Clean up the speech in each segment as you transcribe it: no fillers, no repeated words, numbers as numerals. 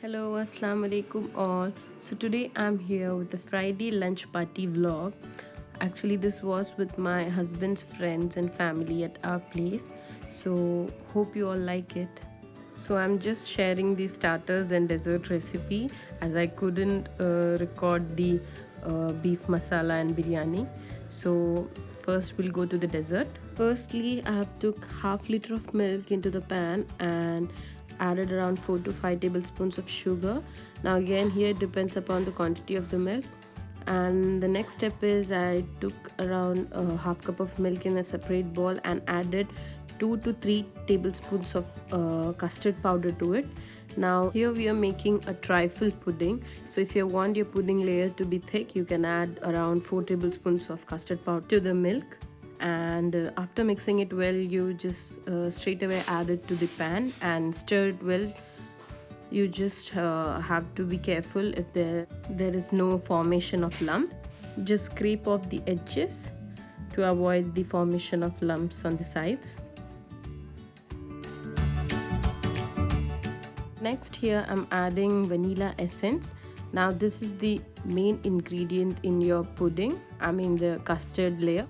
Hello, Assalamualaikum all. So today I'm here with the Friday lunch party vlog. Actually, this was with my husband's friends and family at our place. So hope you all like it. So I'm just sharing the starters and dessert recipe as I couldn't record the beef masala and biryani. So first we'll go to the dessert. Firstly, I have took half liter of milk into the pan and added around 4 to 5 tablespoons of sugar. Now again here it depends upon the quantity of the milk. And the next step is I took around a half cup of milk in a separate bowl and added 2 to 3 tablespoons of custard powder to it. Now here we are making a trifle pudding, so if you want your pudding layer to be thick, you can add around 4 tablespoons of custard powder to the milk. And after mixing it well, you just straight away add it to the pan and stir it well. You just have to be careful if there is no formation of lumps. Just scrape off the edges to avoid the formation of lumps on the sides. Next here I'm adding vanilla essence. Now this is the main ingredient in your pudding, the custard layer.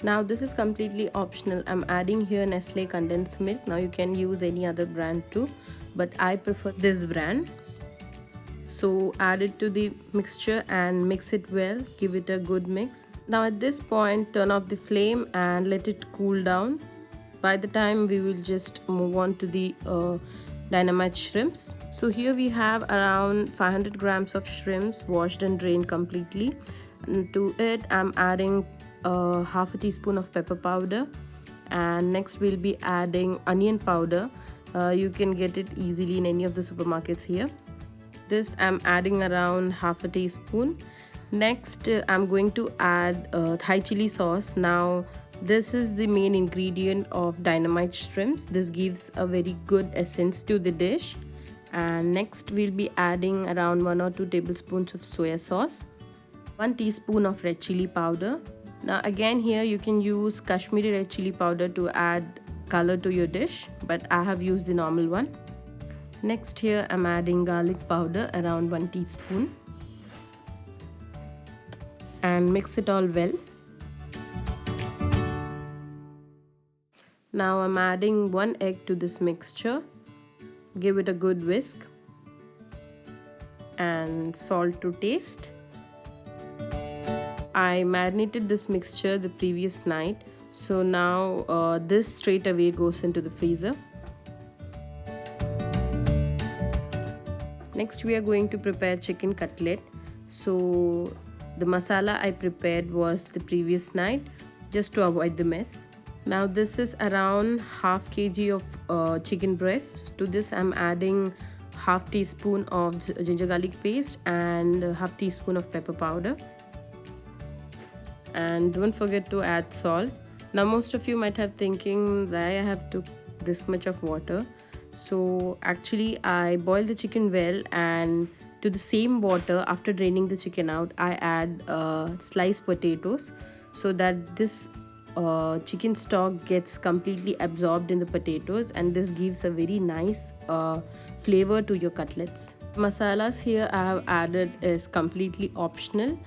Now this is completely optional. I'm adding here Nestle condensed milk. Now you can use any other brand too, but I prefer this brand. So add it to the mixture and mix it well. Give it a good mix. Now at this point, turn off the flame and let it cool down. By the time we will just move on to the Dynamite shrimps. So here we have around 500 grams of shrimps washed and drained completely. And to it I'm adding half a teaspoon of pepper powder, and next we'll be adding onion powder. You can get it easily in any of the supermarkets here. This I'm adding around half a teaspoon. Next I'm going to add Thai chili sauce. Now this is the main ingredient of Dynamite shrimps. This gives a very good essence to the dish. And next we'll be adding around 1 or 2 tablespoons of soya sauce, 1 teaspoon of red chili powder. Now again here you can use Kashmiri red chili powder to add color to your dish, but I have used the normal one. Next here I'm adding garlic powder around 1 teaspoon and mix it all well. Now I'm adding 1 egg to this mixture. Give it a good whisk and salt to taste. I marinated this mixture the previous night, so now this straight away goes into the freezer. Next we are going to prepare chicken cutlet. So the masala I prepared was the previous night just to avoid the mess. Now this is around half kg of chicken breast. To this I'm adding half teaspoon of ginger garlic paste and half teaspoon of pepper powder. And don't forget to add salt. Now most of you might have thinking that I have took this much of water. So actually I boil the chicken well, and to the same water, after draining the chicken out, I add sliced potatoes so that this chicken stock gets completely absorbed in the potatoes, and this gives a very nice flavor to your cutlets. Masalas here I have added is completely optional.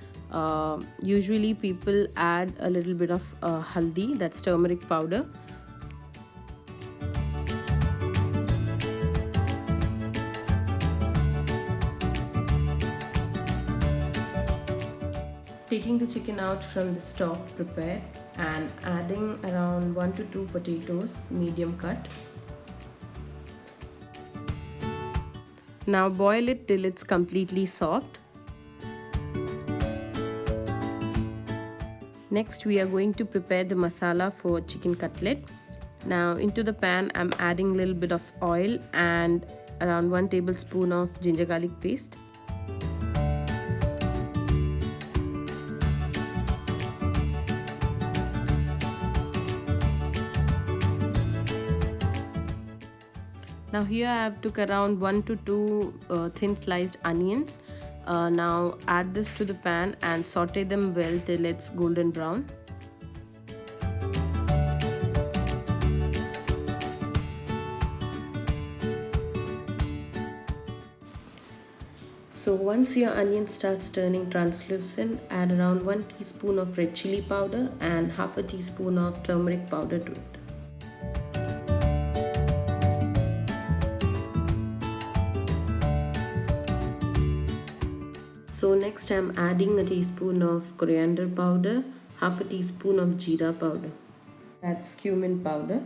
Usually people add a little bit of haldi, that's turmeric powder. Taking the chicken out from the stock prepared and adding around 1 to 2 potatoes, medium cut. Now boil it till it's completely soft. Next we are going to prepare the masala for chicken cutlet. Now into the pan I'm adding a little bit of oil and around 1 tablespoon of ginger garlic paste. Now here I have took around 1 to 2 thin sliced onions. Now add this to the pan and saute them well till it's golden brown. So once your onion starts turning translucent, add around 1 teaspoon of red chili powder and half a teaspoon of turmeric powder to it. So next I'm adding a teaspoon of coriander powder, half a teaspoon of jeera powder. That's cumin powder.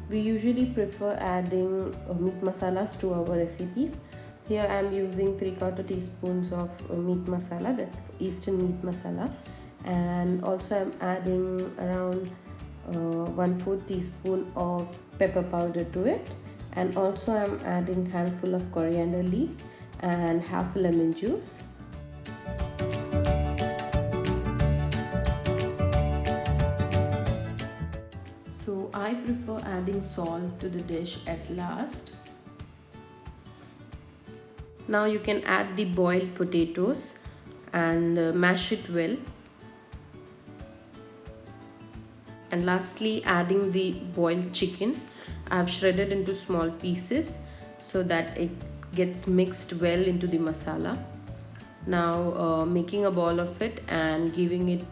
We usually prefer adding meat masalas to our recipes. Here I am using 3/4 teaspoons of meat masala, that's Eastern meat masala, and also I am adding around 1/4 teaspoon of pepper powder to it, and also I am adding handful of coriander leaves and half a lemon juice. So I prefer adding salt to the dish at last. Now you can add the boiled potatoes and mash it well. And lastly, adding the boiled chicken. I've shredded into small pieces so that it gets mixed well into the masala. Now making a ball of it and giving it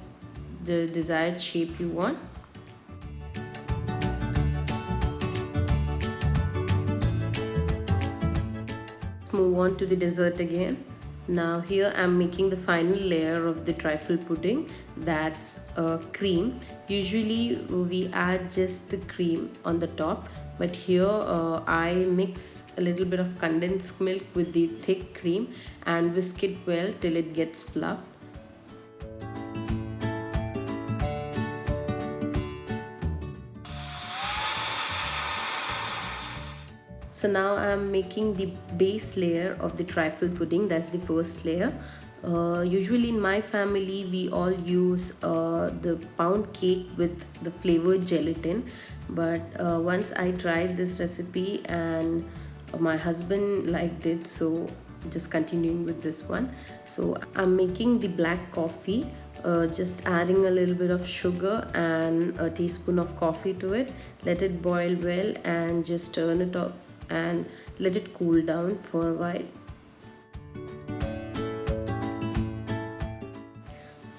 the desired shape you want. Move on to the dessert again. Now here I'm making the final layer of the trifle pudding, that's cream. Usually we add just the cream on the top, but here I mix a little bit of condensed milk with the thick cream and whisk it well till it gets fluffed. So now I am making the base layer of the trifle pudding, that's the first layer. Usually in my family we all use the pound cake with the flavored gelatin, but once I tried this recipe and my husband liked it, so just continuing with this one. So I'm making the black coffee, just adding a little bit of sugar and a teaspoon of coffee to it. Let it boil well and just turn it off and let it cool down for a while.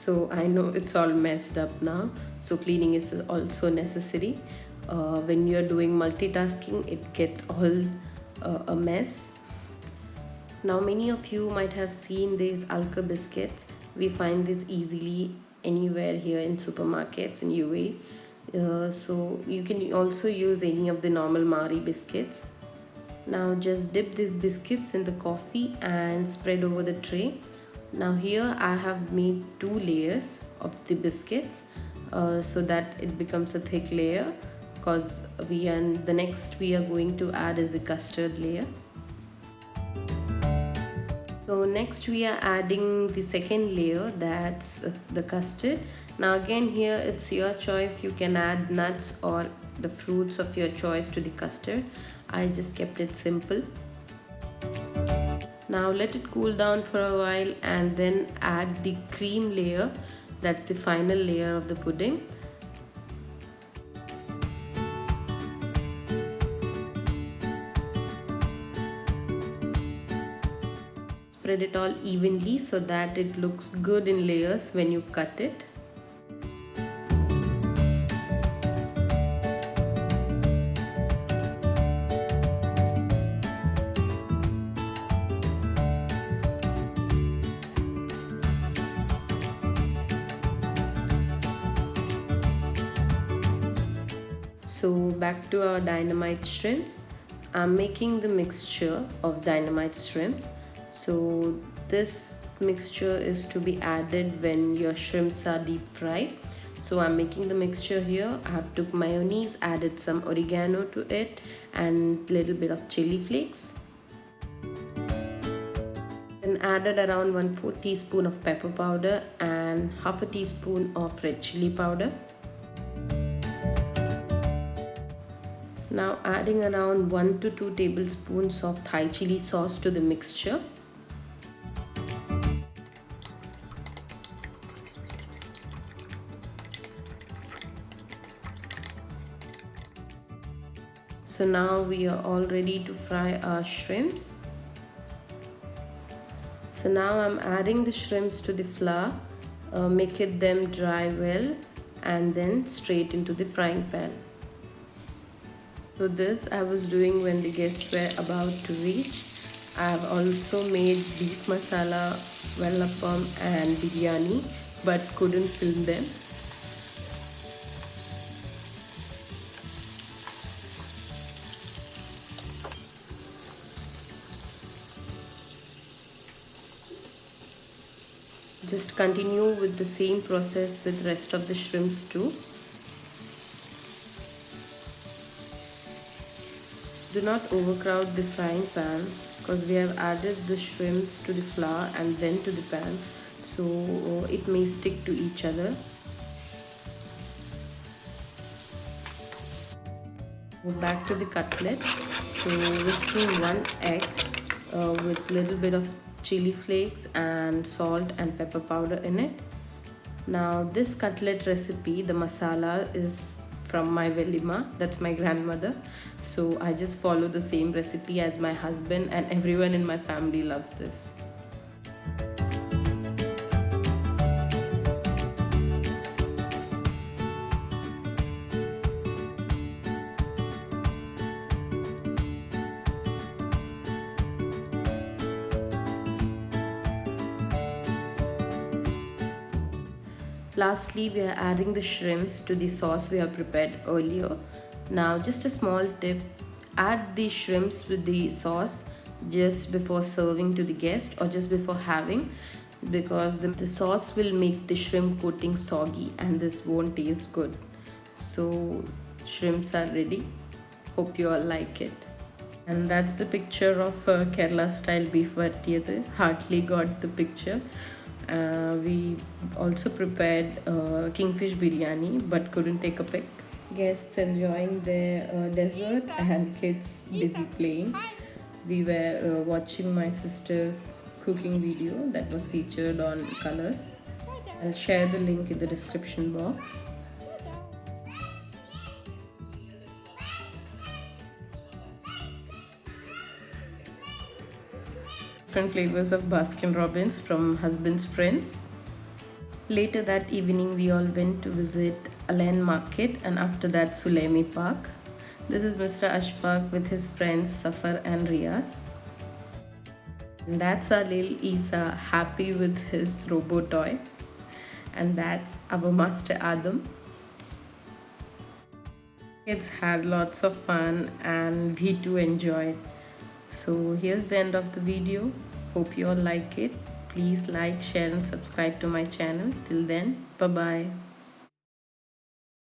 So I know it's all messed up now, so cleaning is also necessary. When you're doing multitasking, it gets all a mess. Now many of you might have seen these Ulker biscuits. We find this easily anywhere here in supermarkets in UAE. So you can also use any of the normal Mari biscuits. Now just dip these biscuits in the coffee and spread over the tray. Now here I have made 2 layers of the biscuits so that it becomes a thick layer, because the next we are going to add is the custard layer. So next we are adding the second layer, that's the custard. Now again here it's your choice, you can add nuts or the fruits of your choice to the custard. I just kept it simple. Now let it cool down for a while and then add the cream layer, that's the final layer of the pudding. Spread it all evenly so that it looks good in layers when you cut it. So back to our dynamite shrimps. I'm making the mixture of dynamite shrimps. So this mixture is to be added when your shrimps are deep fried. So I'm making the mixture here. I have took mayonnaise, added some oregano to it and little bit of chili flakes. Then added around 1/4 teaspoon of pepper powder and half a teaspoon of red chili powder. Now adding around 1 to 2 tablespoons of Thai chili sauce to the mixture. So now we are all ready to fry our shrimps. So now I'm adding the shrimps to the flour, make it them dry well, and then straight into the frying pan. So this I was doing when the guests were about to reach. I have also made beef masala, vellapam and biryani, but couldn't film them. Just continue with the same process with rest of the shrimps too. Do not overcrowd the frying pan because we have added the shrimps to the flour and then to the pan, so it may stick to each other. Back to the cutlet. So whisking one egg with little bit of chili flakes and salt and pepper powder in it. Now this cutlet recipe, the masala is from my Velima, that's my grandmother. So I just follow the same recipe as my husband, and everyone in my family loves this. Lastly, we are adding the shrimps to the sauce we have prepared earlier. Now just a small tip, add the shrimps with the sauce just before serving to the guest or just before having, because the sauce will make the shrimp coating soggy and this won't taste good. So shrimps are ready. Hope you all like it. And that's the picture of Kerala style beef vartiyathu. Hardly got the picture. We also prepared kingfish biryani but couldn't take a pic. Guests enjoying their dessert and kids busy playing. We were watching my sister's cooking video that was featured on Colors. I'll share the link in the description box. Different flavors of Baskin Robbins from husband's friends. Later that evening we all went to visit Alain Market and after that Sulaimi Park. This is Mr. Ashfaq with his friends Safar and Riaz. And that's our little Isa happy with his robo toy. And that's our master Adam. Kids had lots of fun and we too enjoyed. So here's the end of the video. Hope you all like it. Please like, share and subscribe to my channel. Till then, bye bye.